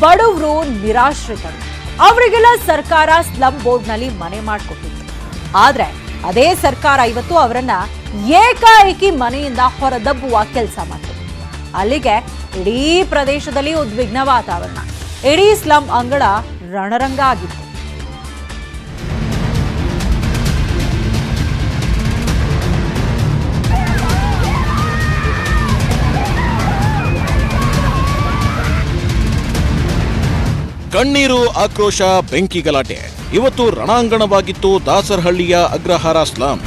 ಬಡವರು, ನಿರಾಶ್ರಿತರು ಅವರಿಗೆಲ್ಲ ಸರ್ಕಾರ ಸ್ಲಂ ಬೋರ್ಡ್ನಲ್ಲಿ ಮನೆ ಮಾಡಿಕೊಟ್ಟಿತ್ತು. ಆದ್ರೆ ಅದೇ ಸರ್ಕಾರ ಇವತ್ತು ಅವರನ್ನ ಏಕಾಏಕಿ ಮನೆಯಿಂದ ಹೊರದಬ್ಬುವ ಕೆಲಸ ಮಾಡಿತು. ಅಲ್ಲಿಗೆ ಇಡೀ ಪ್ರದೇಶದಲ್ಲಿ ಉದ್ವಿಗ್ನ ವಾತಾವರಣ. ಇಡೀ ಸ್ಲಂ ಅಂಗಳ ರಣರಂಗ ಆಗಿತ್ತು. ಕಣ್ಣೀರು, ಆಕ್ರೋಶ, ಬೆಂಕಿ ಗಲಾಟೆ. ಇವತ್ತು ರಣಾಂಗಣವಾಗಿತ್ತು ದಾಸರಹಳ್ಳಿಯ ಅಗ್ರಹಾರ ಸ್ಲಂ.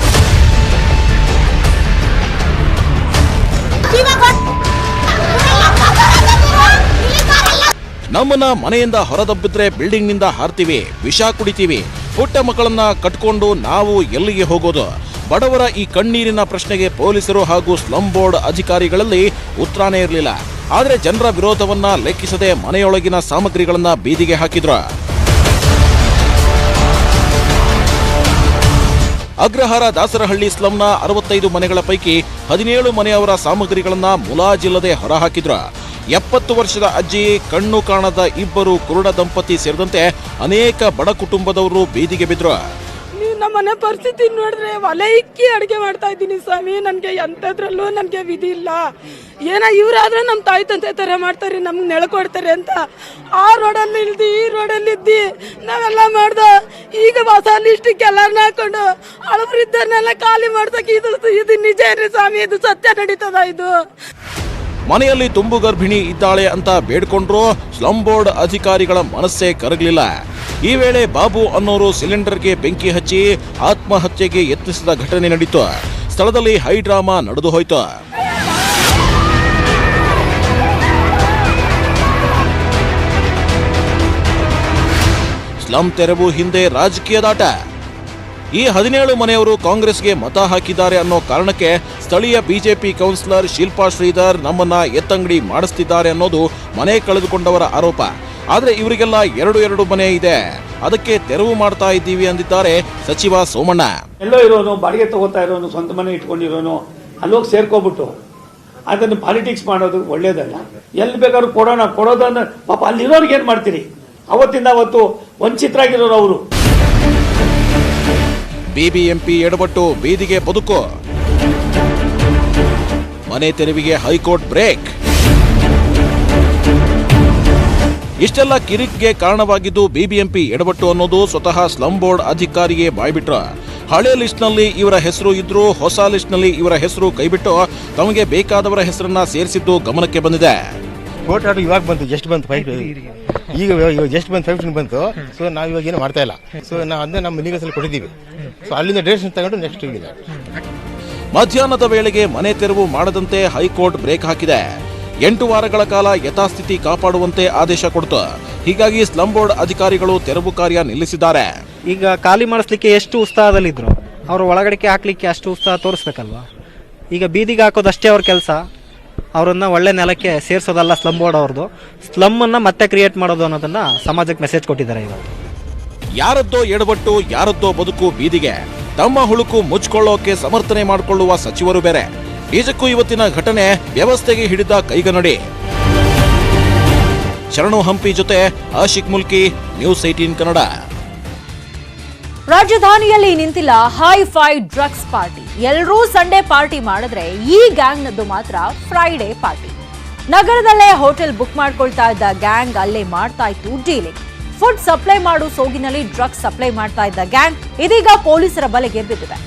ನಮ್ಮನ್ನ ಮನೆಯಿಂದ ಹೊರದಬ್ಬಿದ್ರೆ ಬಿಲ್ಡಿಂಗ್ನಿಂದ ಹಾರ್ತೀವಿ, ವಿಷ ಕುಡಿತೀವಿ, ಪುಟ್ಟ ಮಕ್ಕಳನ್ನ ಕಟ್ಕೊಂಡು ನಾವು ಎಲ್ಲಿಗೆ ಹೋಗೋದು? ಬಡವರ ಈ ಕಣ್ಣೀರಿನ ಪ್ರಶ್ನೆಗೆ ಪೊಲೀಸರು ಹಾಗೂ ಸ್ಲಂ ಬೋರ್ಡ್ ಅಧಿಕಾರಿಗಳಲ್ಲಿ ಉತ್ತರನೇ ಇರಲಿಲ್ಲ. ಆದರೆ ಜನರ ವಿರೋಧವನ್ನ ಲೆಕ್ಕಿಸದೆ ಮನೆಯೊಳಗಿನ ಸಾಮಗ್ರಿಗಳನ್ನ ಬೀದಿಗೆ ಹಾಕಿದ್ರು. ಅಗ್ರಹಾರ ದಾಸರಹಳ್ಳಿ ಸ್ಲಂನ 65 ಮನೆಗಳ ಪೈಕಿ 17 ಮನೆಯವರ ಸಾಮಗ್ರಿಗಳನ್ನ ಮುಲಾಜಿಲ್ಲದೆ ಹೊರಹಾಕಿದ್ರು. 70 ವರ್ಷದ ಅಜ್ಜಿ, ಕಣ್ಣು ಕಾಣದ 2 ಕುರುಡ ದಂಪತಿ ಸೇರಿದಂತೆ ಅನೇಕ ಬಡ ಕುಟುಂಬದವರು ಬೀದಿಗೆ ಬಿದ್ರು. ನಮ್ಮ ಮನೆ ಪರಿಸ್ಥಿತಿ ನೋಡಿದ್ರೆ ಒಲೆ ಇಕ್ಕಿ ಅಡುಗೆ ಮಾಡ್ತಾ ಇದ್ದೀನಿ ಸ್ವಾಮಿ. ನನಗೆ ಎಂಥದ್ರಲ್ಲೂ ನನಗೆ ವಿಧಿ ಇಲ್ಲ. ಏನೋ ಇವರಾದ್ರೆ ನಮ್ಮ ತಾಯಿ ತಂದೆ ಥರ ಮಾಡ್ತಾರೆ, ನಮ್ಗೆ ನೆಳ್ಕೊಡ್ತಾರೆ ಅಂತ ಆ ರೋಡಲ್ಲಿ ಇಳ್ದು ಈ ರೋಡಲ್ಲಿ ಇದ್ದು ನಾವೆಲ್ಲ ಮಾಡ್ದೆ. ಈಗ ಹೊಸ ಲಿಸ್ಟಿಗೆ ಎಲ್ಲರನ್ನ ಹಾಕೊಂಡು ಹಳಬರಿದ್ದನ್ನೆಲ್ಲ ಖಾಲಿ ಮಾಡ್ಸಕ್ಕೆ ಇದು ನಿಜ ರೀ ಸ್ವಾಮಿ, ಇದು ಸತ್ಯ ನಡೀತದ ಇದು. ಮನೆಯಲ್ಲಿ ತುಂಬು ಗರ್ಭಿಣಿ ಇದ್ದಾಳೆ ಅಂತ ಬೇಡ್ಕೊಂಡ್ರು ಸ್ಲಂ ಬೋರ್ಡ್ ಅಧಿಕಾರಿಗಳ ಮನಸ್ಸೇ ಕರಗಲಿಲ್ಲ. ಈ ವೇಳೆ ಬಾಬು ಅನ್ನೋರು ಸಿಲಿಂಡರ್ಗೆ ಬೆಂಕಿ ಹಚ್ಚಿ ಆತ್ಮಹತ್ಯೆಗೆ ಯತ್ನಿಸಿದ ಘಟನೆ ನಡೆಯಿತು. ಸ್ಥಳದಲ್ಲಿ ಹೈ ಡ್ರಾಮಾ ನಡೆದು ಹೋಯಿತು. ಸ್ಲಂ ತೆರವು ಹಿಂದೆ ರಾಜಕೀಯದಾಟ. ಈ 17 ಮನೆಯವರು ಕಾಂಗ್ರೆಸ್ಗೆ ಮತ ಹಾಕಿದ್ದಾರೆ ಅನ್ನೋ ಕಾರಣಕ್ಕೆ ಸ್ಥಳೀಯ ಬಿಜೆಪಿ ಕೌನ್ಸಿಲರ್ ಶಿಲ್ಪಾ ಶ್ರೀಧರ್ ನಮ್ಮನ್ನ ಎತ್ತಂಗಡಿ ಮಾಡಿಸ್ತಿದ್ದಾರೆ ಅನ್ನೋದು ಮನೆ ಕಳೆದುಕೊಂಡವರ ಆರೋಪ. ಆದ್ರೆ ಇವರಿಗೆಲ್ಲ 2 ಮನೆ ಇದೆ, ಅದಕ್ಕೆ ತೆರವು ಮಾಡ್ತಾ ಇದ್ದೀವಿ ಅಂದಿದ್ದಾರೆ ಸಚಿವ ಸೋಮಣ್ಣ. ಎಲ್ಲೋ ಇರೋನು, ಬಾಡಿಗೆ ತಗೋತಾ ಇರೋನು, ಸ್ವಂತ ಮನೆ ಇಟ್ಕೊಂಡಿರೋನು ಅಲ್ಲೋಗಿ ಸೇರ್ಕೋಬಿಟ್ಟು ಅದನ್ನು ಪಾಲಿಟಿಕ್ಸ್ ಮಾಡೋದು ಒಳ್ಳೇದಲ್ಲ. ಎಲ್ಲಿ ಬೇಕಾದ್ರೂ ಕೊಡೋದನ್ನ ಪಾಪ ಅಲ್ಲಿರೋರ್ಗೆ ಏನ್ ಮಾಡ್ತೀರಿ? ಅವತ್ತಿಂದ ಅವತ್ತು ವಂಚಿತರಾಗಿರೋರು ಅವರು. ಬಿಬಿಎಂಪಿ ಎಡವಟ್ಟು, ಬೀದಿಗೆ ಬದುಕು. ಮನೆ ತೆರವಿಗೆ ಹೈಕೋರ್ಟ್ ಬ್ರೇಕ್. ಇಷ್ಟೆಲ್ಲ ಕಿರಿಕ್ಗೆ ಕಾರಣವಾಗಿದ್ದು ಬಿಬಿಎಂಪಿ ಎಡವಟ್ಟು ಅನ್ನೋದು ಸ್ವತಃ ಸ್ಲಂ ಬೋರ್ಡ್ ಅಧಿಕಾರಿಗೆ ಬಾಯ್ಬಿಟ್ರ. ಹಳೆ ಲಿಸ್ಟ್ನಲ್ಲಿ ಇವರ ಹೆಸರು ಇದ್ರೂ ಹೊಸ ಲಿಸ್ಟ್ನಲ್ಲಿ ಇವರ ಹೆಸರು ಕೈಬಿಟ್ಟು ತಮಗೆ ಬೇಕಾದವರ ಹೆಸರನ್ನ ಸೇರಿಸಿದ್ದು ಗಮನಕ್ಕೆ ಬಂದಿದೆ. ಕೋರ್ಟ್ ಆರ್ಡರ್ ಇವಾಗ ಬಂತು, ಜಸ್ಟ್ ಬಂತು, ಈಗ ಜಸ್ಟ್ ಬಂದು 5 ಬಂತು. ಸೊ ನಾವು ಇವಾಗ ಏನು ಮಾಡ್ತಾ ಇಲ್ಲ. ಸೊ ನಾವು ಅದನ್ನ ನಮ್ಮ ಲೀಗಲ್ಸಲ್ಲಿ ಕೊಟ್ಟಿದ್ದೀವಿ. ಸೊ ಅಲ್ಲಿಂದ ಡೈರೆಕ್ಷನ್ ತಗೊಂಡು ನೆಕ್ಸ್ಟ್ ಇದೆ. ಮಧ್ಯಾಹ್ನದ ವೇಳೆಗೆ ಮನೆ ತೆರವು ಮಾಡದಂತೆ ಹೈಕೋರ್ಟ್ ಬ್ರೇಕ್ ಹಾಕಿದೆ. 8 ವಾರಗಳ ಕಾಲ ಯಥಾಸ್ಥಿತಿ ಕಾಪಾಡುವಂತೆ ಆದೇಶ ಕೊಡ್ತು. ಹೀಗಾಗಿ ಸ್ಲಂ ಬೋರ್ಡ್ ಅಧಿಕಾರಿಗಳು ತೆರವು ಕಾರ್ಯ ನಿಲ್ಲಿಸಿದ್ದಾರೆ. ಈಗ ಖಾಲಿ ಮಾಡಿಸ್ಲಿಕ್ಕೆ ಎಷ್ಟು ಉತ್ಸಾಹದಲ್ಲಿದ್ರು, ಅವರು ಒಳಗಡೆಗೆ ಹಾಕ್ಲಿಕ್ಕೆ ಅಷ್ಟು ಉತ್ಸಾಹ ತೋರಿಸ್ಬೇಕಲ್ವಾ? ಈಗ ಬೀದಿಗೆ ಹಾಕೋದಷ್ಟೇ ಅವ್ರ ಕೆಲಸ. ಅವರನ್ನ ಒಳ್ಳೆ ನೆಲಕ್ಕೆ ಸೇರಿಸೋದಲ್ಲ ಸ್ಲಂ ಬೋರ್ಡ್ ಅವ್ರದ್ದು. ಸ್ಲಮ್ ಅನ್ನ ಮತ್ತೆ ಕ್ರಿಯೇಟ್ ಮಾಡೋದು ಅನ್ನೋದನ್ನ ಸಮಾಜಕ್ಕೆ ಮೆಸೇಜ್ ಕೊಟ್ಟಿದ್ದಾರೆ ಇವತ್ತು. ಯಾರದ್ದೋ ಎಡವಟ್ಟು, ಯಾರದ್ದೋ ಬದುಕು ಬೀದಿಗೆ. ತಮ್ಮ ಹುಳುಕು ಮುಚ್ಕೊಳ್ಳೋಕೆ ಸಮರ್ಥನೆ ಮಾಡಿಕೊಳ್ಳುವ ಸಚಿವರು ಬೇರೆ. ನಿಜಕ್ಕೂ ಇವತ್ತಿನ ಘಟನೆ ವ್ಯವಸ್ಥೆಗೆ ಹಿಡಿದ ಕೈಗನ್ನಡಿ. ಶರಣು ಹಂಪಿ ಜೊತೆ ಆಶಿಕ್ ಮುಲ್ಕಿ, ನ್ಯೂಸ್ 18 ಕನ್ನಡ. ರಾಜಧಾನಿಯಲ್ಲಿ ನಿಂತಿಲ್ಲ ಹೈ-ಫೈ ಡ್ರಗ್ಸ್ ಪಾರ್ಟಿ. ಎಲ್ಲರೂ ಸಂಡೇ ಪಾರ್ಟಿ ಮಾಡಿದ್ರೆ ಈ ಗ್ಯಾಂಗ್ನದ್ದು ಮಾತ್ರ ಫ್ರೈಡೇ ಪಾರ್ಟಿ. ನಗರದಲ್ಲೇ ಹೋಟೆಲ್ ಬುಕ್ ಮಾಡ್ಕೊಳ್ತಾ ಇದ್ದ ಗ್ಯಾಂಗ್ ಅಲ್ಲೇ ಮಾಡ್ತಾ ಇತ್ತು ಡೀಲಿಂಗ್. ಫುಡ್ ಸಪ್ಲೈ ಮಾಡೋ ಸೋಗಿನಲ್ಲಿ ಡ್ರಗ್ಸ್ ಸಪ್ಲೈ ಮಾಡ್ತಾ ಇದ್ದ ಗ್ಯಾಂಗ್ ಇದೀಗ ಪೊಲೀಸರ ಬಲೆಗೆ ಬಿದ್ದಿದೆ.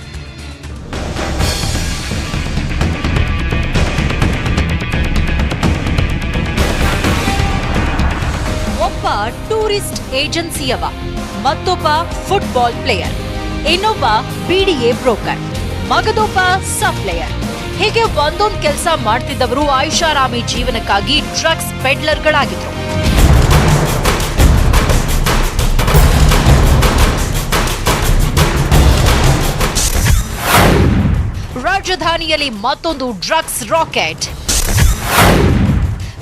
ಒಬ್ಬ ಟೂರಿಸ್ಟ್ ಏಜೆನ್ಸಿಯವ, ಮತ್ತೊಬ್ಬ ಫುಟ್ಬಾಲ್ ಪ್ಲೇಯರ್, ಇನ್ನೊಬ್ಬ ಬಿಡಿಎ ಬ್ರೋಕರ್, ಮಗದೊಬ್ಬ ಸಪ್ಲೈಯರ್. ಹೀಗೆ ಒಂದೊಂದು ಕೆಲಸ ಮಾಡ್ತಿದ್ದವರು ಐಷಾರಾಮಿ ಜೀವನಕ್ಕಾಗಿ ಡ್ರಗ್ಸ್ ಪೆಡ್ಲರ್ಗಳಾಗಿದ್ರು. ರಾಜಧಾನಿಯಲ್ಲಿ ಮತ್ತೊಂದು ಡ್ರಗ್ಸ್ ರಾಕೆಟ್.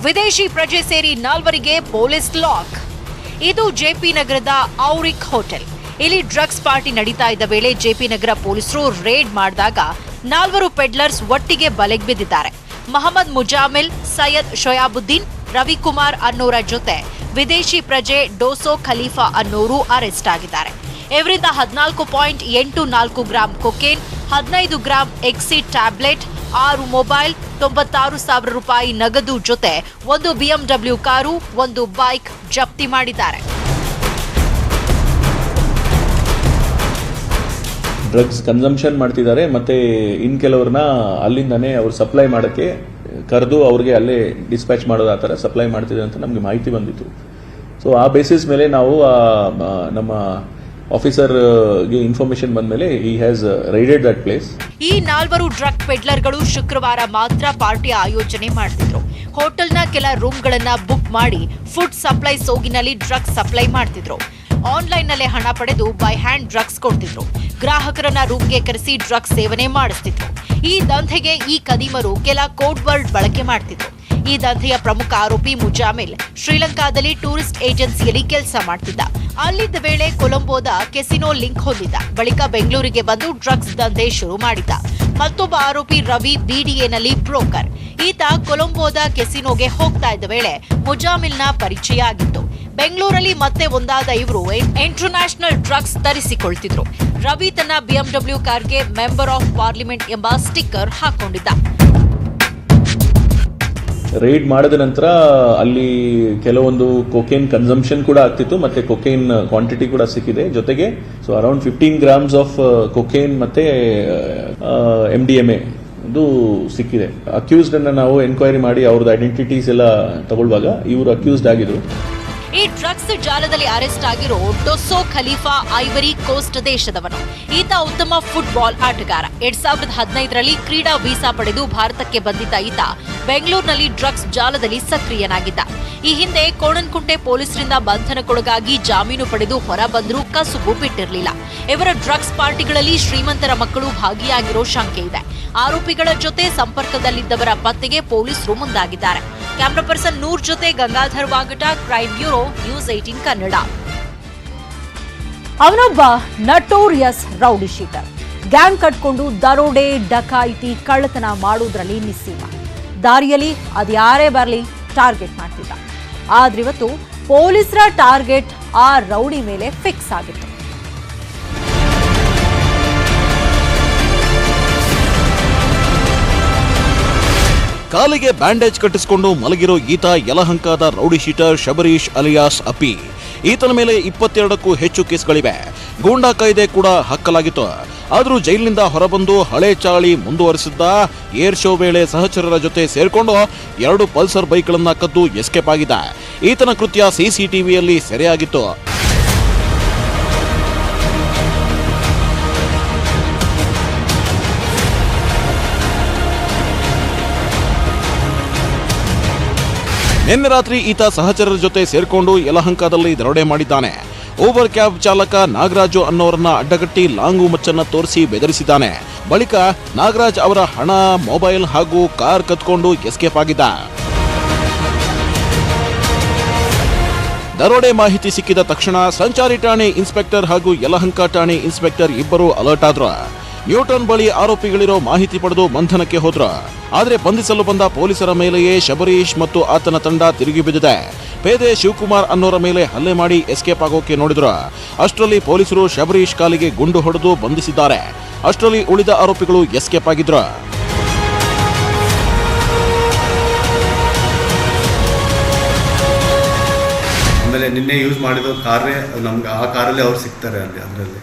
ವಿದೇಶಿ ಪ್ರಜೆ ಸೇರಿ 4 ಪೊಲೀಸ್ ಲಾಕ್. ಇದು ಜೆಪಿ ನಗರದ ಔರಿಕ್ ಹೋಟೆಲ್. ಇಲ್ಲಿ ಡ್ರಗ್ಸ್ ಪಾರ್ಟಿ ನಡೀತಾ ಇದ್ದ ವೇಳೆ ಜೆಪಿ ನಗರ ಪೊಲೀಸರು ರೇಡ್ ಮಾಡಿದಾಗ 4 ಪೆಡ್ಲರ್ಸ್ ಒಟ್ಟಿಗೆ ಬಲೆಗೆ ಬಿದ್ದಿದ್ದಾರೆ. ಮೊಹಮ್ಮದ್ ಮುಜಾಮಿಲ್, ಸೈಯದ್ ಶೊಯಾಬುದ್ದೀನ್, ರವಿಕುಮಾರ್ ಅನ್ನೋರ ಜೊತೆ ವಿದೇಶಿ ಪ್ರಜೆ ಡೋಸೋ ಖಲೀಫಾ ಅನ್ನೋರು ಅರೆಸ್ಟ್ ಆಗಿದ್ದಾರೆ. ಇವರಿಂದ 14.84 ಗ್ರಾಂ ಕೊಕೇನ್, 15 ಗ್ರಾಂ ಎಕ್ಸಿ ಟ್ಯಾಬ್ಲೆಟ್, 6 ಮೊಬೈಲ್, 96,000 ರೂಪಾಯಿ ನಗದು ಜೊತೆ ಒಂದು BMW ಕಾರು, ಒಂದು ಬೈಕ್ ಜಪ್ತಿ ಮಾಡಿದ್ದಾರೆ. ಡ್ರಗ್ಸ್ ಕನ್ಸಂಪ್ಷನ್ ಮಾಡ್ತಿದ್ದಾರೆ, ಮತ್ತೆ ಇನ್ ಕೆಲವ್ರನ್ನ ಅಲ್ಲಿಂದಾನೇ ಅವ್ರು ಸಪ್ಲೈ ಮಾಡೋಕ್ಕೆ ಕರೆದು ಅವ್ರಿಗೆ ಅಲ್ಲೇ ಡಿಸ್ಪ್ಯಾಚ್ ಮಾಡೋದು, ಆ ಥರ ಸಪ್ಲೈ ಮಾಡ್ತಿದ್ದಾರೆ ಅಂತ ನಮಗೆ ಮಾಹಿತಿ ಬಂದಿತ್ತು. ಸೊ ಆ ಬೇಸಿಸ್ ಮೇಲೆ ನಾವು ನಮ್ಮ ಆಫೀಸರ್ಗೆ ಇನ್ಫಾರ್ಮೇಶನ್ ಬಂದ ಮೇಲೆ ಹಿ ಹ್ಯಾಸ್ ರೈಡೆಡ್ ದಟ್ ಪ್ಲೇಸ್. ಈ 4 ಡ್ರಗ್ ಪೆಡ್ಲರ್ಗಳು ಶುಕ್ರವಾರ ಮಾತ್ರ ಪಾರ್ಟಿ ಆಯೋಜನೆ ಮಾಡ್ತಿದ್ರು. ಹೋಟೆಲ್ನ ಕೆಲ ರೂಮ್ಗಳನ್ನ ಬುಕ್ ಮಾಡಿ ಫುಡ್ ಸಪ್ಲೈ ಸೋಗಿನಲ್ಲಿ ಡ್ರಗ್ಸ್ ಸಪ್ಲೈ ಮಾಡ್ತಿದ್ರು. ಆನ್ಲೈನ್ನಲ್ಲೇ ಹಣ ಪಡೆದು ಬೈ ಹ್ಯಾಂಡ್ ಡ್ರಗ್ಸ್ ಕೊಡ್ತಿದ್ರು. ಗ್ರಾಹಕರನ್ನ ರೂಮ್ಗೆ ಕರೆಸಿ ಡ್ರಗ್ಸ್ ಸೇವನೆ ಮಾಡಿಸ್ತಿದ್ರು. ಈ ದಂಧೆಗೆ ಈ ಕದೀಮರು ಕೆಲ ಕೋಡ್ ವರ್ಡ್ ಬಳಕೆ ಮಾಡ್ತಿದ್ರು. ಈ ದಂಧೆಯ ಪ್ರಮುಖ ಆರೋಪಿ ಮುಜಾಮಿಲ್ ಶ್ರೀಲಂಕಾದಲ್ಲಿ ಟೂರಿಸ್ಟ್ ಏಜೆನ್ಸಿಯಲ್ಲಿ ಕೆಲಸ ಮಾಡ್ತಿದ್ದ. ಅಲ್ಲಿದ್ದ ವೇಳೆ ಕೊಲಂಬೋದ ಕೆಸಿನೋ ಲಿಂಕ್ ಹೊಂದಿದ್ದ. ಬಳಿಕ ಬೆಂಗಳೂರಿಗೆ ಬಂದು ಡ್ರಗ್ಸ್ ದಂಧೆ ಶುರು ಮಾಡಿದ್ದ. ಮತ್ತೊಬ್ಬ ಆರೋಪಿ ರವಿ ಬಿಡಿಎನಲ್ಲಿ ಬ್ರೋಕರ್. ಈತ ಕೊಲಂಬೋದ ಕೆಸಿನೋಗೆ ಹೋಗ್ತಾ ಇದ್ದ ವೇಳೆ ಮುಜಾಮಿಲ್ನ ಪರಿಚಯ ಆಗಿತ್ತು. ಬೆಂಗಳೂರಲ್ಲಿ ಮತ್ತೆ ಒಂದಾದ ಇವರು ಇಂಟರ್ನ್ಯಾಷನಲ್ ಡ್ರಗ್ಸ್ ತರಿಸಿಕೊಳ್ತಿದ್ರು. ರವಿ ತನ್ನ BMW ಕಾರ್ಗೆ ಮೆಂಬರ್ ಆಫ್ ಪಾರ್ಲಿಮೆಂಟ್ ಎಂಬ ಸ್ಟಿಕ್ಕರ್ ಹಾಕೊಂಡಿದ್ದ. ರೈಡ್ ಮಾಡಿದ ನಂತರ ಅಲ್ಲಿ ಕೆಲವೊಂದು ಕೊಕೇನ್ ಕನ್ಸಂಪ್ಷನ್ ಕೂಡ ಆಗ್ತಿತ್ತು, ಮತ್ತೆ ಕೊಕೇನ್ ಕ್ವಾಂಟಿಟಿ ಕೂಡ ಸಿಕ್ಕಿದೆ. ಜೊತೆಗೆ so around 15 grams of cocaine ಮತ್ತೆ MDMA ಇದು ಸಿಕ್ಕಿದೆ. ಅಕ್ಯೂಸ್ಡ್ ಅನ್ನ ನಾವು ಎನ್ಕ್ವೈರಿ ಮಾಡಿ ಅವ್ರದ್ದು ಐಡೆಂಟಿಟೀಸ್ ಎಲ್ಲ ತಗೊಳ್ಳುವಾಗ ಇವರು ಅಕ್ಯೂಸ್ಡ್ ಆಗಿದ್ರು. ಈ ಡ್ರಗ್ಸ್ ಜಾಲದಲ್ಲಿ ಅರೆಸ್ಟ್ ಆಗಿರೋ ಡೊಸೋ ಖಲೀಫಾ ಐವರಿ ಕೋಸ್ಟ್ ದೇಶದವನು. ಈತ ಉತ್ತಮ ಫುಟ್ಬಾಲ್ ಆಟಗಾರ. 2015ರಲ್ಲಿ ಕ್ರೀಡಾ ವೀಸಾ ಪಡೆದು ಭಾರತಕ್ಕೆ ಬಂದಿದ್ದ ಈತ ಬೆಂಗಳೂರಿನಲ್ಲಿ ಡ್ರಗ್ಸ್ ಜಾಲದಲ್ಲಿ ಸಕ್ರಿಯನಾಗಿದ್ದ. ಈ ಹಿಂದೆ ಕೋಣನಕುಂಟೆ ಪೊಲೀಸರಿಂದ ಬಂಧನಕ್ಕೊಳಗಾಗಿ ಜಾಮೀನು ಪಡೆದು ಹೊರ ಬಂದರೂ ಕಸುಬು ಬಿಟ್ಟಿರಲಿಲ್ಲ. ಇವರ ಡ್ರಗ್ಸ್ ಪಾರ್ಟಿಗಳಲ್ಲಿ ಶ್ರೀಮಂತರ ಮಕ್ಕಳು ಭಾಗಿಯಾಗಿರೋ ಶಂಕೆ ಇದೆ. ಆರೋಪಿಗಳ ಜೊತೆ ಸಂಪರ್ಕದಲ್ಲಿದ್ದವರ ಪತ್ತೆಗೆ ಪೊಲೀಸರು ಮುಂದಾಗಿದ್ದಾರೆ. ಕ್ಯಾಮರಾ ಪರ್ಸನ್ ನೂರ್ ಜೊತೆ Gangadhar ವಾಗಟ, crime bureau, news 18 Kannada. ಅವನೊಬ್ಬ ನಟೋರಿಯಸ್ ರೌಡಿ ಶೀಟರ್. ಗ್ಯಾಂಗ್ ಕಟ್ಕೊಂಡು ದರೋಡೆ, ಡಕಾಯಿತಿ, ಕಳ್ಳತನ ಮಾಡುವುದರಲ್ಲಿ ನಿಸ್ಸೀಮ. ದಾರಿಯಲ್ಲಿ ಅದ್ಯಾರೇ ಬರಲಿ ಟಾರ್ಗೆಟ್ ಮಾಡ್ತಿದ್ದ. ಆದ್ರಿವತ್ತು ಪೊಲೀಸರ ಟಾರ್ಗೆಟ್ ಆ ರೌಡಿ ಮೇಲೆ ಫಿಕ್ಸ್ ಆಗಿತ್ತು. ಕಾಲಿಗೆ ಬ್ಯಾಂಡೇಜ್ ಕಟ್ಟಿಸಿಕೊಂಡು ಮಲಗಿರೋ ಈತ ಯಲಹಂಕದ ರೌಡಿ ಶೀಟರ್ ಶಬರೀಶ್ ಅಲಿಯಾಸ್ ಅಪಿ. ಈತನ ಮೇಲೆ 22ಕ್ಕೂ ಹೆಚ್ಚು ಕೇಸ್ಗಳಿವೆ. ಗೂಂಡಾ ಕಾಯ್ದೆ ಕೂಡ ಹಾಕಲಾಗಿತ್ತು. ಆದರೂ ಜೈಲಿನಿಂದ ಹೊರಬಂದು ಹಳೆ ಚಾಳಿ ಮುಂದುವರಿಸಿದ್ದ. ಏರ್ ಶೋ ವೇಳೆ ಸಹಚರರ ಜೊತೆ ಸೇರ್ಕೊಂಡು 2 ಪಲ್ಸರ್ ಬೈಕ್ಗಳನ್ನ ಕದ್ದು ಎಸ್ಕೇಪ್ ಆಗಿದ್ದ. ಈತನ ಕೃತ್ಯ CCTVಯಲ್ಲಿ ಸೆರೆಯಾಗಿತ್ತು. ನಿನ್ನೆ ರಾತ್ರಿ ಈತ ಸಹಚರರ ಜೊತೆ ಸೇರ್ಕೊಂಡು ಯಲಹಂಕದಲ್ಲಿ ದರೋಡೆ ಮಾಡಿದ್ದಾನೆ. ಓವರ್ ಕ್ಯಾಬ್ ಚಾಲಕ ನಾಗರಾಜು ಅನ್ನೋರನ್ನ ಅಡ್ಡಗಟ್ಟಿ ಲಾಂಗು ಮಚ್ಚನ್ನ ತೋರಿಸಿ ಬೆದರಿಸಿದ್ದಾನೆ. ಬಳಿಕ ನಾಗರಾಜ್ ಅವರ ಹಣ, ಮೊಬೈಲ್ ಹಾಗೂ ಕಾರ್ ಕದ್ಕೊಂಡು ಎಸ್ಕೇಪ್ ಆಗಿದ್ದ. ದರೋಡೆ ಮಾಹಿತಿ ಸಿಕ್ಕಿದ ತಕ್ಷಣ ಸಂಚಾರಿ ಠಾಣೆ ಇನ್ಸ್ಪೆಕ್ಟರ್ ಹಾಗೂ ಯಲಹಂಕ ಠಾಣೆ ಇನ್ಸ್ಪೆಕ್ಟರ್ ಇಬ್ಬರು ಅಲರ್ಟ್ ಆದ್ರು. ನ್ಯೂಟನ್ ಬಳಿ ಆರೋಪಿಗಳಿರೋ ಮಾಹಿತಿ ಪಡೆದು ಬಂಧನಕ್ಕೆ ಹೋದ್ರು. ಆದರೆ ಬಂಧಿಸಲು ಬಂದ ಪೊಲೀಸರ ಮೇಲೆಯೇ ಶಬರೀಶ್ ಮತ್ತು ಆತನ ತಂಡ ತಿರುಗಿ ಬಿದ್ದಿದೆ. ಪೇದೆ ಶಿವಕುಮಾರ್ ಅನ್ನೋರ ಮೇಲೆ ಹಲ್ಲೆ ಮಾಡಿ ಎಸ್ಕೇಪ್ ಆಗೋಕೆ ನೋಡಿದ್ರು. ಅಷ್ಟರಲ್ಲಿ ಪೊಲೀಸರು ಶಬರೀಶ್ ಕಾಲಿಗೆ ಗುಂಡು ಹೊಡೆದು ಬಂಧಿಸಿದ್ದಾರೆ. ಅಷ್ಟರಲ್ಲಿ ಉಳಿದ ಆರೋಪಿಗಳು ಎಸ್ಕೇಪ್ ಆಗಿದ್ರು. ಆಮೇಲೆ ನಿನ್ನೆ ಯೂಸ್ ಮಾಡಿದ ಕಾರೇ ನಮ್ಗೆ ಆ ಕಾರಲ್ಲೇ ಅವ್ರು ಸಿಗ್ತಾರೆ ಅದರಲ್ಲಿ.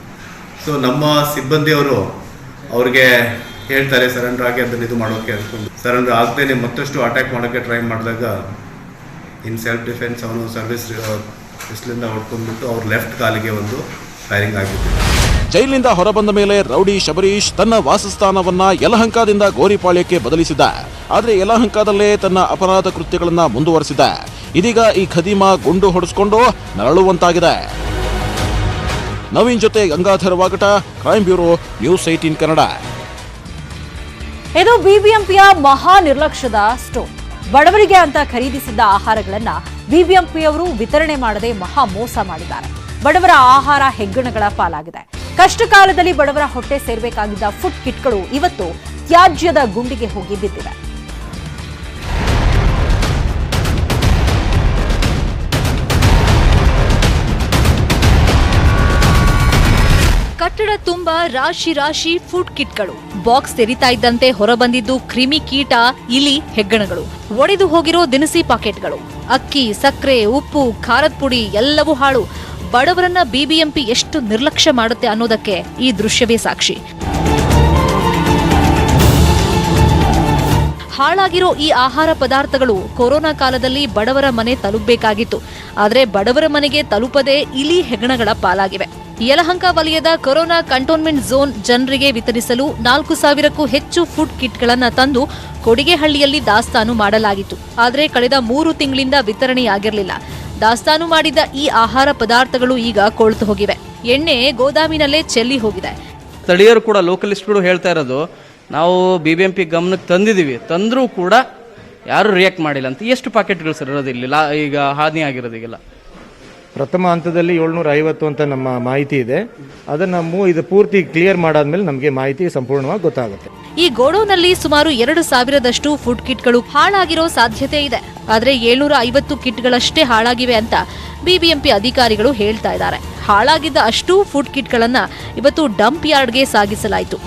ಸೊ ನಮ್ಮ ಸಿಬ್ಬಂದಿಯವರು ಅವ್ರಿಗೆ ಹೇಳ್ತಾರೆ ಸರೆಂಡರ್ ಆಗಿ ಅದನ್ನು ಇದು ಮಾಡೋಕ್ಕೆ ಅಂದ್ಕೊಂಡು ಸರೆಂಡರ್ ಆಗದೇನೆ ಮತ್ತಷ್ಟು ಅಟ್ಯಾಕ್ ಮಾಡೋಕ್ಕೆ ಟ್ರೈ ಮಾಡಿದಾಗ ಇನ್ ಸೆಲ್ಫ್ ಡಿಫೆನ್ಸ್ ಅವನು ಸರ್ವಿಸ್ ಪಿಸ್ಲಿಂದ ಹೊಡ್ಕೊಂಡ್ಬಿಟ್ಟು ಅವ್ರ ಲೆಫ್ಟ್ ಕಾಲಿಗೆ ಒಂದು ಫೈರಿಂಗ್ ಆಗಿತ್ತು. ಜೈಲಿನಿಂದ ಹೊರಬಂದ ಮೇಲೆ ರೌಡಿ ಶಬರೀಶ್ ತನ್ನ ವಾಸಸ್ಥಾನವನ್ನ ಯಲಹಂಕದಿಂದ ಗೋರಿಪಾಳ್ಯಕ್ಕೆ ಬದಲಿಸಿದ. ಆದರೆ ಯಲಹಂಕದಲ್ಲೇ ತನ್ನ ಅಪರಾಧ ಕೃತ್ಯಗಳನ್ನ ಮುಂದುವರೆಸಿದ. ಇದೀಗ ಈ ಖದೀಮ ಗುಂಡು ಹೊಡೆಸಿಕೊಂಡು ನರಳುವಂತಾಗಿದೆ. ನವೀನ್ ಜೊತೆ Gangadhar ವಾಗಟ, crime bureau, news 18 Kannada. ಇದು ಬಿಬಿಎಂಪಿಯ ಮಹಾ ನಿರ್ಲಕ್ಷ್ಯದ ಸ್ಟೋರ್. ಬಡವರಿಗೆ ಅಂತ ಖರೀದಿಸಿದ್ದ ಆಹಾರಗಳನ್ನ ಬಿಬಿಎಂಪಿಯವರು ವಿತರಣೆ ಮಾಡದೆ ಮಹಾ ಮೋಸ ಮಾಡಿದ್ದಾರೆ. ಬಡವರ ಆಹಾರ ಹೆಗ್ಗಣಗಳ ಪಾಲಾಗಿದೆ. ಕಷ್ಟ ಕಾಲದಲ್ಲಿ ಬಡವರ ಹೊಟ್ಟೆ ಸೇರಬೇಕಾಗಿದ್ದ ಫುಡ್ ಕಿಟ್ಗಳು ಇವತ್ತು ತ್ಯಾಜ್ಯದ ಗುಂಡಿಗೆ ಹೋಗಿ ಬಿದ್ದಿವೆ. ತುಂಬಾ ರಾಶಿ ರಾಶಿ ಫುಡ್ ಕಿಟ್ಗಳು. ಬಾಕ್ಸ್ ತೆರಿತಾ ಇದ್ದಂತೆ ಹೊರಬಂದಿದ್ದು ಕ್ರಿಮಿ ಕೀಟ, ಇಲಿ, ಹೆಗ್ಗಣಗಳು. ಒಡೆದು ಹೋಗಿರೋ ದಿನಸಿ ಪಾಕೆಟ್ಗಳು. ಅಕ್ಕಿ, ಸಕ್ಕರೆ, ಉಪ್ಪು, ಖಾರದ ಪುಡಿ ಎಲ್ಲವೂ ಹಾಳು. ಬಡವರನ್ನ ಬಿಬಿಎಂಪಿ ಎಷ್ಟು ನಿರ್ಲಕ್ಷ್ಯ ಮಾಡುತ್ತೆ ಅನ್ನೋದಕ್ಕೆ ಈ ದೃಶ್ಯವೇ ಸಾಕ್ಷಿ. ಹಾಳಾಗಿರೋ ಈ ಆಹಾರ ಪದಾರ್ಥಗಳು ಕೊರೋನಾ ಕಾಲದಲ್ಲಿ ಬಡವರ ಮನೆ ತಲುಪಬೇಕಾಗಿತ್ತು. ಆದರೆ ಬಡವರ ಮನೆಗೆ ತಲುಪದೆ ಇಲಿ, ಹೆಗ್ಗಣಗಳ ಪಾಲಾಗಿವೆ. ಯಲಹಂಕ ವಲಯದ ಕೊರೋನಾ ಕಂಟೋನ್ಮೆಂಟ್ ಝೋನ್ ಜನರಿಗೆ ವಿತರಿಸಲು 4,000ಕ್ಕೂ ಹೆಚ್ಚು ಫುಡ್ ಕಿಟ್ಗಳನ್ನು ತಂದು ಕೊಡಿಗೆಹಳ್ಳಿಯಲ್ಲಿ ದಾಸ್ತಾನು ಮಾಡಲಾಗಿತ್ತು. ಆದರೆ ಕಳೆದ 3 ತಿಂಗಳಿಂದ ವಿತರಣೆಯಾಗಿರಲಿಲ್ಲ. ದಾಸ್ತಾನು ಮಾಡಿದ್ದ ಈ ಆಹಾರ ಪದಾರ್ಥಗಳು ಈಗ ಕೊಳೆತು ಹೋಗಿವೆ. ಎಣ್ಣೆ ಗೋದಾಮಿನಲ್ಲೇ ಚೆಲ್ಲಿ ಹೋಗಿದೆ. ಸ್ಥಳೀಯರು ಕೂಡ ಲೋಕಲಿಸ್ಟ್ಗಳು ಹೇಳ್ತಾ ಇರೋದು, ನಾವು BBMP ಗಮನಕ್ಕೆ ತಂದ್ರೂ ಕೂಡ ಯಾರು ರಿಯಾಕ್ಟ್ ಮಾಡಿಲ್ಲ ಅಂತ. ಎಷ್ಟು ಪ್ಯಾಕೆಟ್ಗಳು ಸರ್ ಇರೋದಿಲ್ಲ ಈಗ ಹಾನಿ ಆಗಿರೋದಿಲ್ಲ? ಪ್ರಥಮ ಹಂತದಲ್ಲಿ 750 ಅಂತ ನಮ್ಮ ಮಾಹಿತಿ ಇದೆ. ಅದನ್ನು ಇದು ಪೂರ್ತಿ ಕ್ಲಿಯರ್ ಮಾಡಾದ್ಮೇಲೆ ನಮಗೆ ಮಾಹಿತಿ ಸಂಪೂರ್ಣವಾಗಿ ಗೊತ್ತಾಗುತ್ತೆ. ಈ ಗೋಡೌನ್ನಲ್ಲಿ ಸುಮಾರು 2,000ದಷ್ಟು ಫುಡ್ ಕಿಟ್ಗಳು ಹಾಳಾಗಿರೋ ಸಾಧ್ಯತೆ ಇದೆ. ಆದರೆ 750 ಕಿಟ್ಗಳಷ್ಟೇ ಹಾಳಾಗಿವೆ ಅಂತ ಬಿಬಿಎಂಪಿ ಅಧಿಕಾರಿಗಳು ಹೇಳ್ತಾ ಇದ್ದಾರೆ. ಹಾಳಾಗಿದ್ದ ಅಷ್ಟೂ ಫುಡ್ ಕಿಟ್ಗಳನ್ನ ಇವತ್ತು ಡಂಪ್ ಯಾರ್ಡ್ಗೆ ಸಾಗಿಸಲಾಯಿತು.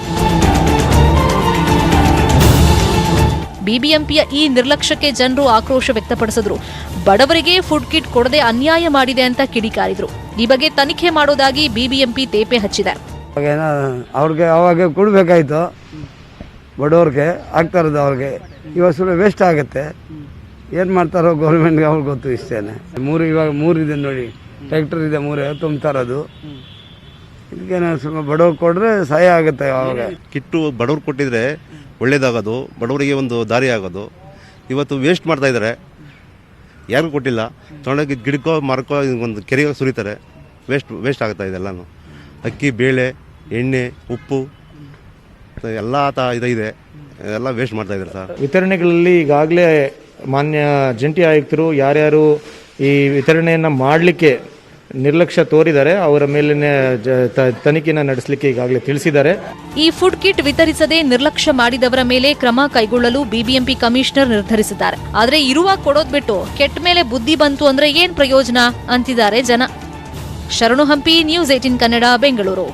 ಬಿಬಿಎಂಪಿಯ ಈ ನಿರ್ಲಕ್ಷ್ಯಕ್ಕೆ ಜನರು ಆಕ್ರೋಶ ವ್ಯಕ್ತಪಡಿಸಿದ್ರು. ಬಡವರಿಗೆ ಫುಡ್ ಕಿಟ್ ಕೊಡದೆ ಅನ್ಯಾಯ ಮಾಡಿದೆ ಅಂತ ಕಿಡಿಕಾರಿದ್ರು. ಈ ಬಗ್ಗೆ ತನಿಖೆ ಮಾಡೋದಾಗಿ ಬಿಬಿಎಂಪಿ ತೇಪೆ ಹಚ್ಚಿದೆ. ಅವ್ರಿಗೆ ಅವಾಗ ಕೊಡಬೇಕಾಯ್ತು, ಬಡವ್ರಿಗೆ ಆಗ್ತಾ ಇರೋದು ಅವ್ರಿಗೆ. ಇವಾಗ ಸುಮ್ಮನೆ ವೇಸ್ಟ್ ಆಗುತ್ತೆ. ಏನು ಮಾಡ್ತಾರೋ ಗೌರ್ಮೆಂಟ್ಗೆ ಅವ್ರಿಗೆ ಗೊತ್ತು. ಇಷ್ಟೇನೆ ಇವಾಗ 3 ಇದೆ ನೋಡಿ, ಟ್ರ್ಯಾಕ್ಟರ್ ಇದೆ 3 ತುಂಬ್ತಾ ಇರೋದು. ಇದಕ್ಕೇನು ಸುಮ್ಮನೆ ಬಡವ್ರಿಗೆ ಕೊಟ್ಟರೆ ಸಹಾಯ ಆಗುತ್ತೆ. ಅವಾಗ ಕಿಟ್ಟು ಬಡವ್ರು ಕೊಟ್ಟಿದ್ರೆ ಒಳ್ಳೇದಾಗೋದು, ಬಡವರಿಗೆ ಒಂದು ದಾರಿ ಆಗೋದು. ಇವತ್ತು ವೇಸ್ಟ್ ಮಾಡ್ತಾ ಇದ್ದಾರೆ, ಯಾರಿಗೂ ಕೊಟ್ಟಿಲ್ಲ. ತೊಗೊಂಡೋಗಿ ಗಿಡಕ್ಕೋ ಮರಕ್ಕೋ ಒಂದು ಕೆರೆಗೆ ಸುರಿತಾರೆ. ವೇಸ್ಟ್ ಆಗ್ತಾ ಇದೆ ಎಲ್ಲನೂ. ಅಕ್ಕಿ, ಬೇಳೆ, ಎಣ್ಣೆ, ಉಪ್ಪು ಎಲ್ಲ ಇದೆ, ಎಲ್ಲ ವೇಸ್ಟ್ ಮಾಡ್ತಾ ಇದ್ದಾರೆ ಸರ್. ವಿತರಣೆಗಳಲ್ಲಿ ಈಗಾಗಲೇ ಮಾನ್ಯ ಜಂಟಿ ಆಯುಕ್ತರು ಯಾರ್ಯಾರು ಈ ವಿತರಣೆಯನ್ನು ಮಾಡಲಿಕ್ಕೆ ನಿರ್ಲಕ್ಷ್ಯ ತೋರಿದ್ದಾರೆ ಅವರ ಮೇಲಿನ ತನಿಖೆಯನ್ನು ನಡೆಸಲಿಕ್ಕೆ ಈಗಾಗಲೇ ತಿಳಿಸಿದ್ದಾರೆ. ಈ ಫುಡ್ ಕಿಟ್ ವಿತರಿಸದೆ ನಿರ್ಲಕ್ಷ್ಯ ಮಾಡಿದವರ ಮೇಲೆ ಕ್ರಮ ಕೈಗೊಳ್ಳಲು ಬಿಬಿಎಂಪಿ ಕಮಿಷನರ್ ನಿರ್ಧರಿಸಿದ್ದಾರೆ. ಆದರೆ ಇರುವ ಕೊಡೋದ್ ಬಿಟ್ಟು ಕೆಟ್ಟ ಮೇಲೆ ಬುದ್ಧಿ ಬಂತು ಅಂದ್ರೆ ಏನ್ ಪ್ರಯೋಜನ ಅಂತಿದ್ದಾರೆ ಜನ. ಶರಣು ಹಂಪಿ, ನ್ಯೂಸ್ 18 ಕನ್ನಡ, ಬೆಂಗಳೂರು.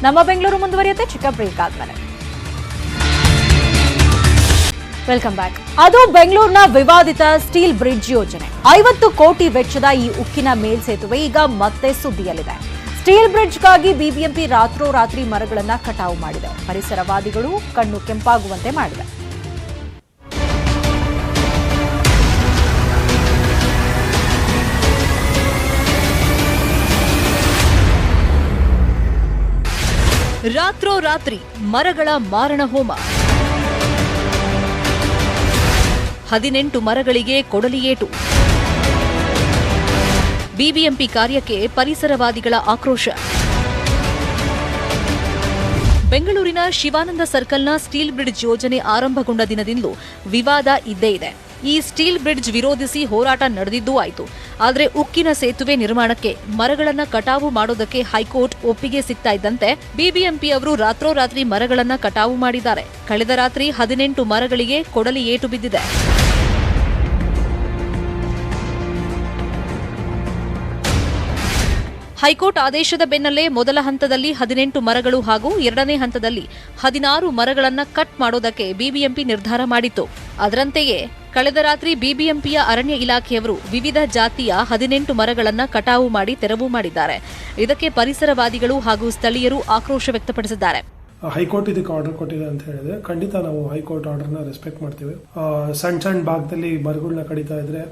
ನಮ್ಮ ಬೆಂಗಳೂರು ಮುಂದುವರಿಯುತ್ತೆ ಚಿಕ್ಕ ಬ್ರೇಕ್ ಆದ್ಮೇಲೆ. Welcome back. ಅದು ಬೆಂಗಳೂರಿನ ವಿವಾದಿತ ಸ್ಟೀಲ್ ಬ್ರಿಡ್ಜ್ ಯೋಜನೆ. 50 ಕೋಟಿ ವೆಚ್ಚದ ಈ ಉಕ್ಕಿನ ಮೇಲ್ಸೇತುವೆ ಈಗ ಮತ್ತೆ ಸುದ್ದಿಯಲ್ಲಿದೆ. ಸ್ಟೀಲ್ ಬ್ರಿಡ್ಜ್ಗಾಗಿ ಬಿಬಿಎಂಪಿ ರಾತ್ರೋರಾತ್ರಿ ಮರಗಳನ್ನ ಕಟಾವು ಮಾಡಿದೆ. ಪರಿಸರವಾದಿಗಳು ಕಣ್ಣು ಕೆಂಪಾಗುವಂತೆ ಮಾಡಿದೆ. ರಾತ್ರೋರಾತ್ರಿ ಮರಗಳ ಮಾರಣ ಹೋಮ. 18 ಮರಗಳಿಗೆ ಕೊಡಲಿ ಏಟು. ಬಿಬಿಎಂಪಿ ಕಾರ್ಯಕ್ಕೆ ಪರಿಸರವಾದಿಗಳ ಆಕ್ರೋಶ. ಬೆಂಗಳೂರಿನ ಶಿವಾನಂದ ಸರ್ಕಲ್ನ ಸ್ಟೀಲ್ ಬ್ರಿಡ್ಜ್ ಯೋಜನೆ ಆರಂಭಗೊಂಡ ದಿನದಿಂದಲೂ ವಿವಾದ ಇದ್ದೇ ಇದೆ. ಈ ಸ್ಟೀಲ್ ಬ್ರಿಡ್ಜ್ ವಿರೋಧಿಸಿ ಹೋರಾಟ ನಡೆದಿದ್ದೂ ಆಯಿತು. ಆದರೆ ಉಕ್ಕಿನ ಸೇತುವೆ ನಿರ್ಮಾಣಕ್ಕೆ ಮರಗಳನ್ನ ಕಟಾವು ಮಾಡೋದಕ್ಕೆ ಹೈಕೋರ್ಟ್ ಒಪ್ಪಿಗೆ ಸಿಗ್ತಾ ಇದ್ದಂತೆ ಬಿಬಿಎಂಪಿ ಅವರು ರಾತ್ರೋರಾತ್ರಿ ಮರಗಳನ್ನ ಕಟಾವು ಮಾಡಿದ್ದಾರೆ. ಕಳೆದ ರಾತ್ರಿ 18 ಮರಗಳಿಗೆ ಕೊಡಲಿ ಏಟು ಬಿದ್ದಿದೆ. ಹೈಕೋರ್ಟ್ ಆದೇಶದ ಬೆನ್ನಲ್ಲೇ ಮೊದಲ ಹಂತದಲ್ಲಿ 18 ಮರಗಳು ಹಾಗೂ ಎರಡನೇ ಹಂತದಲ್ಲಿ 16 ಮರಗಳನ್ನ ಕಟ್ ಮಾಡೋದಕ್ಕೆ ಬಿಬಿಎಂಪಿ ನಿರ್ಧಾರ ಮಾಡಿತ್ತು. ಅದರಂತೆಯೇ ಕಳೆದ ರಾತ್ರಿ ಬಿಬಿಎಂಪಿಯ ಅರಣ್ಯ ಇಲಾಖೆಯವರು ವಿವಿಧ ಜಾತಿಯ 18 ಮರಗಳನ್ನ ಕಟಾವು ಮಾಡಿ ತೆರವು ಮಾಡಿದ್ದಾರೆ. ಇದಕ್ಕೆ ಪರಿಸರವಾದಿಗಳು ಹಾಗೂ ಸ್ಥಳೀಯರು ಆಕ್ರೋಶ ವ್ಯಕ್ತಪಡಿಸಿದ್ದಾರೆ. ಹೈಕೋರ್ಟ್ ಇದಕ್ಕೆ ಆರ್ಡರ್ ಕೊಟ್ಟಿದೆ ಅಂತ ಹೇಳಿದ್ರೆ ಖಂಡಿತ ನಾವು ಹೈಕೋರ್ಟ್ ಆರ್ಡರ್ನ ರೆಸ್ಪೆಕ್ಟ್ ಮಾಡ್ತೀವಿ. ಸಣ್ಣ ಭಾಗದಲ್ಲಿ ಮರಗಳನ್ನ ಕಡಿತಾ ಇದ್ರೆ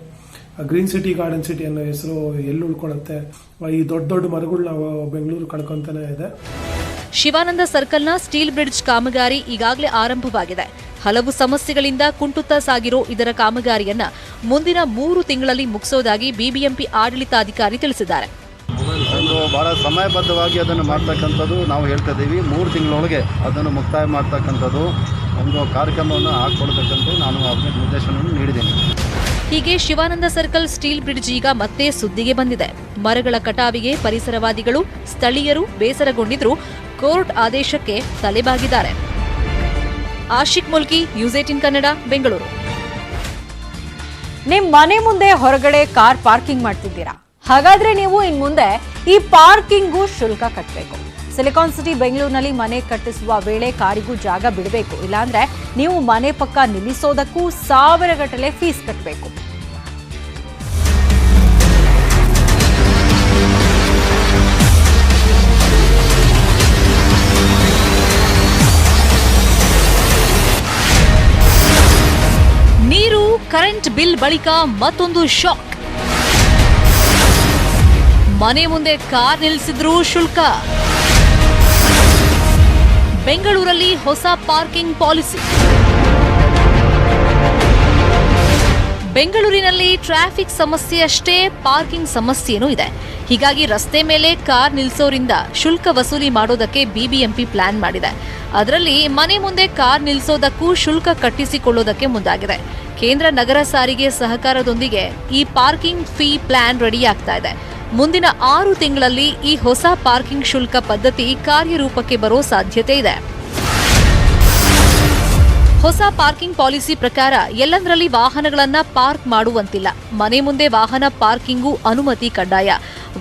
ಗ್ರೀನ್ ಸಿಟಿ ಗಾರ್ಡನ್ ಸಿಟಿ ಅನ್ನೋ ಹೆಸರು ಎಲ್ಲಿ ಉಳ್ಕೊಳ್ಳುತ್ತೆ? ಈ ದೊಡ್ಡ ಮರಗಳು ನಾವು ಬೆಂಗಳೂರು ಕಳ್ಕೊಂತಾನೆ ಇದೆ. ಶಿವಾನಂದ ಸರ್ಕಲ್ನ ಸ್ಟೀಲ್ ಬ್ರಿಡ್ಜ್ ಕಾಮಗಾರಿ ಈಗಾಗಲೇ ಆರಂಭವಾಗಿದೆ. ಹಲವು ಸಮಸ್ಯೆಗಳಿಂದ ಕುಂಟುತ್ತಾ ಸಾಗಿರೋ ಇದರ ಕಾಮಗಾರಿಯನ್ನ ಮುಂದಿನ 3 ತಿಂಗಳಲ್ಲಿ ಮುಗಿಸೋದಾಗಿ ಬಿಬಿಎಂಪಿ ಆಡಳಿತಾಧಿಕಾರಿ ತಿಳಿಸಿದ್ದಾರೆ. ಬಹಳ ಸಮಯಬದ್ಧವಾಗಿ ಅದನ್ನು ಮಾಡ್ತಕ್ಕಂಥದ್ದು ನಾವು ಹೇಳ್ತಾ ಇದ್ದೀವಿ. 3 ತಿಂಗಳೊಳಗೆ ಅದನ್ನು ಮುಕ್ತಾಯ ಮಾಡ್ತಕ್ಕಂಥದ್ದು ಒಂದು ಕಾರ್ಯಕ್ರಮವನ್ನು ಹಾಕೊಡ್ತಕ್ಕಂಥದ್ದು ನಾನು ಅವರಿಗೆ ನಿರ್ದೇಶನವನ್ನು ನೀಡಿದ್ದೇನೆ. ಹೀಗೆ ಶಿವಾನಂದ ಸರ್ಕಲ್ ಸ್ಟೀಲ್ ಬ್ರಿಡ್ಜ್ ಈಗ ಮತ್ತೆ ಸುದ್ದಿಗೆ ಬಂದಿದೆ. ಮರಗಳ ಕಟಾವಿಗೆ ಪರಿಸರವಾದಿಗಳು, ಸ್ಥಳೀಯರು ಬೇಸರಗೊಂಡಿದ್ರು ಕೋರ್ಟ್ ಆದೇಶಕ್ಕೆ ತಲೆಬಾಗಿದ್ದಾರೆ. ಆಶಿಕ್ ಮುಲ್ಕಿ, ನ್ಯೂಸ್ 18 ಕನ್ನಡ, ಬೆಂಗಳೂರು. ನಿಮ್ ಮನೆ ಮುಂದೆ ಹೊರಗಡೆ ಕಾರ್ ಪಾರ್ಕಿಂಗ್ ಮಾಡ್ತಿದ್ದೀರಾ? ಹಾಗಾದ್ರೆ ನೀವು ಇನ್ ಮುಂದೆ ಈ ಪಾರ್ಕಿಂಗು ಶುಲ್ಕ ಕಟ್ಟಬೇಕು. ಸಿಲಿಕಾನ್ ಸಿಟಿ ಬೆಂಗಳೂರಿನಲ್ಲಿ ಮನೆ ಕಟ್ಟಿಸುವ ವೇಳೆ ಕಾರಿಗೂ ಜಾಗ ಬಿಡಬೇಕು, ಇಲ್ಲಾಂದ್ರೆ ನೀವು ಮನೆ ಪಕ್ಕ ನಿಲ್ಲಿಸೋದಕ್ಕೂ ಸಾವಿರಗಟ್ಟಲೆ ಫೀಸ್ ಕಟ್ಟಬೇಕು. ನೀರು, ಕರೆಂಟ್ ಬಿಲ್ ಬಳಿಕ ಮತ್ತೊಂದು ಶಾಕ್. ಮನೆ ಮುಂದೆ ಕಾರ್ ನಿಲ್ಲಿಸಿದ್ರೂ ಶುಲ್ಕ. ಬೆಂಗಳೂರಲ್ಲಿ ಹೊಸ ಪಾರ್ಕಿಂಗ್ ಪಾಲಿಸಿ. ಬೆಂಗಳೂರಿನಲ್ಲಿ ಟ್ರಾಫಿಕ್ ಸಮಸ್ಯೆ ಅಷ್ಟೇ ಪಾರ್ಕಿಂಗ್ ಸಮಸ್ಯೆನೂ ಇದೆ. ಹೀಗಾಗಿ ರಸ್ತೆ ಮೇಲೆ ಕಾರ್ ನಿಲ್ಲಿಸೋರಿಂದ ಶುಲ್ಕ ವಸೂಲಿ ಮಾಡೋದಕ್ಕೆ ಬಿಬಿಎಂಪಿ ಪ್ಲಾನ್ ಮಾಡಿದೆ. ಅದರಲ್ಲಿ ಮನೆ ಮುಂದೆ ಕಾರ್ ನಿಲ್ಲಿಸೋದಕ್ಕೂ ಶುಲ್ಕ ಕಟ್ಟಿಸಿಕೊಳ್ಳೋದಕ್ಕೆ ಮುಂದಾಗಿದೆ. ಕೇಂದ್ರ ನಗರ ಸಾರಿಗೆ ಸಹಕಾರದೊಂದಿಗೆ ಈ ಪಾರ್ಕಿಂಗ್ ಫೀ ಪ್ಲಾನ್ ರೆಡಿಯಾಗ್ತಾ ಇದೆ. ಮುಂದಿನ 6 ತಿಂಗಳಲ್ಲಿ ಈ ಹೊಸ ಪಾರ್ಕಿಂಗ್ ಶುಲ್ಕ ಪದ್ಧತಿ ಕಾರ್ಯರೂಪಕ್ಕೆ ಬರೋ ಸಾಧ್ಯತೆ ಇದೆ. ಹೊಸ ಪಾರ್ಕಿಂಗ್ ಪಾಲಿಸಿ ಪ್ರಕಾರ ಎಲ್ಲಂದರಲ್ಲಿ ವಾಹನಗಳನ್ನ ಪಾರ್ಕ್ ಮಾಡುವಂತಿಲ್ಲ. ಮನೆ ಮುಂದೆ ವಾಹನ ಪಾರ್ಕಿಂಗೂ ಅನುಮತಿ ಕಡ್ಡಾಯ.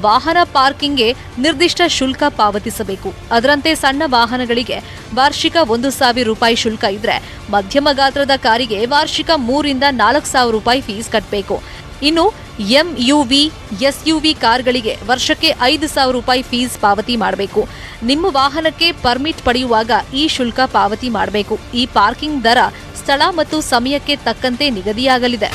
ವಾಹನ ಪಾರ್ಕಿಂಗ್ಗೆ ನಿರ್ದಿಷ್ಟ ಶುಲ್ಕ ಪಾವತಿಸಬೇಕು. ಅದರಂತೆ ಸಣ್ಣ ವಾಹನಗಳಿಗೆ ವಾರ್ಷಿಕ 1,000 ರೂಪಾಯಿ ಶುಲ್ಕ ಇದ್ರೆ, ಮಧ್ಯಮ ಗಾತ್ರದ ಕಾರಿಗೆ ವಾರ್ಷಿಕ 3,000 ರಿಂದ 4,000 ರೂಪಾಯಿ ಫೀಸ್ ಕಟ್ಟಬೇಕು. ಇನ್ನು ಎಂಯುವಿ, ಎಸ್ಯುವಿ ಕಾರ್ಗಳಿಗೆ ವರ್ಷಕ್ಕೆ 5,000 ರೂಪಾಯಿ ಫೀಸ್ ಪಾವತಿ ಮಾಡಬೇಕು. ನಿಮ್ಮ ವಾಹನಕ್ಕೆ ಪರ್ಮಿಟ್ ಪಡೆಯುವಾಗ ಈ ಶುಲ್ಕ ಪಾವತಿ ಮಾಡಬೇಕು. ಈ ಪಾರ್ಕಿಂಗ್ ದರ ಸ್ಥಳ ಮತ್ತು ಸಮಯಕ್ಕೆ ತಕ್ಕಂತೆ ನಿಗದಿಯಾಗಲಿದೆ.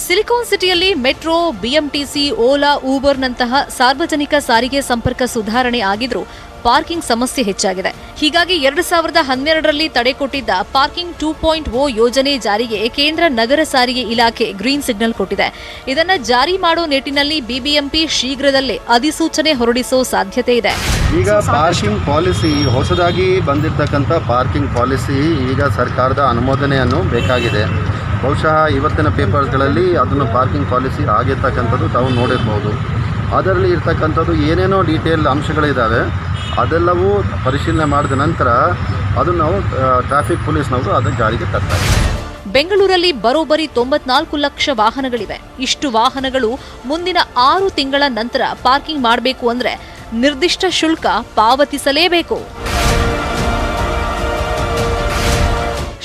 ಸಿಲಿಕಾನ್ ಸಿಟಿಯಲ್ಲಿ ಮೆಟ್ರೋ, ಬಿಎಂಟಿಸಿ, ಓಲಾ, ಊಬರ್ನಂತಹ ಸಾರ್ವಜನಿಕ ಸಾರಿಗೆ ಸಂಪರ್ಕ ಸುಧಾರಣೆ ಆಗಿದ್ರೂ ಪಾರ್ಕಿಂಗ್ ಸಮಸ್ಯೆ ಹೆಚ್ಚಾಗಿದೆ. ಹೀಗಾಗಿ 2012ರಲ್ಲಿ ತಡೆಕೊಟ್ಟಿದ್ದ ಪಾರ್ಕಿಂಗ್ 2.0 ಯೋಜನೆ ಜಾರಿಗೆ ಕೇಂದ್ರ ನಗರ ಸಾರಿಗೆ ಇಲಾಖೆ ಗ್ರೀನ್ ಸಿಗ್ನಲ್ ಕೊಟ್ಟಿದೆ. ಇದನ್ನ ಜಾರಿ ಮಾಡೋ ನಿಟ್ಟಿನಲ್ಲಿ ಬಿಬಿಎಂಪಿ ಶೀಘ್ರದಲ್ಲೇ ಅಧಿಸೂಚನೆ ಹೊರಡಿಸೋ ಸಾಧ್ಯತೆ ಇದೆ. ಈಗ ಪಾರ್ಕಿಂಗ್ ಪಾಲಿಸಿ, ಹೊಸದಾಗಿ ಬಂದಿರತಕ್ಕಂಥ ಪಾರ್ಕಿಂಗ್ ಪಾಲಿಸಿ ಈಗ ಸರ್ಕಾರದ ಅನುಮೋದನೆಯನ್ನು ಬೇಕಾಗಿದೆ. ಬಹುಶಃ ಇವತ್ತಿನ ಪೇಪರ್ಸ್ಗಳಲ್ಲಿ ಅದನ್ನು ಪಾರ್ಕಿಂಗ್ ಪಾಲಿಸಿ ಆಗಿರ್ತಕ್ಕಂಥದ್ದು ತಾವು ನೋಡಿರ್ಬೋದು. ಅದರಲ್ಲಿ ಇರ್ತಕ್ಕಂಥದ್ದು ಏನೇನೋ ಡೀಟೇಲ್ ಅಂಶಗಳಿದ್ದಾವೆ. ಅದೆಲ್ಲವೂ ಪರಿಶೀಲನೆ ಮಾಡಿದ ನಂತರ ಅದು ನಾವು ಟ್ರಾಫಿಕ್ ಪೊಲೀಸ್ನವರು ಅದನ್ನು ಜಾರಿಗೆ ತರ್ತಾರೆ. ಬೆಂಗಳೂರಲ್ಲಿ ಬರೋಬ್ಬರಿ 94 ಲಕ್ಷ ವಾಹನಗಳಿವೆ. ಇಷ್ಟು ವಾಹನಗಳು ಮುಂದಿನ 6 ತಿಂಗಳ ನಂತರ ಪಾರ್ಕಿಂಗ್ ಮಾಡಬೇಕು ಅಂದ್ರೆ ನಿರ್ದಿಷ್ಟ ಶುಲ್ಕ ಪಾವತಿಸಲೇಬೇಕು.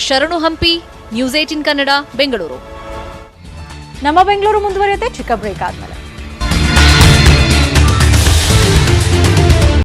ಶರಣು ಹಂಪಿ, ನ್ಯೂಸ್ 18 ಕನ್ನಡ, ಬೆಂಗಳೂರು. ನಮ್ಮ ಬೆಂಗಳೂರು ಮುಂದುವರಿಯುತ್ತೆ ಚಿಕ್ಕ ಬ್ರೇಕ್ ಆದ್ಮೇಲೆ.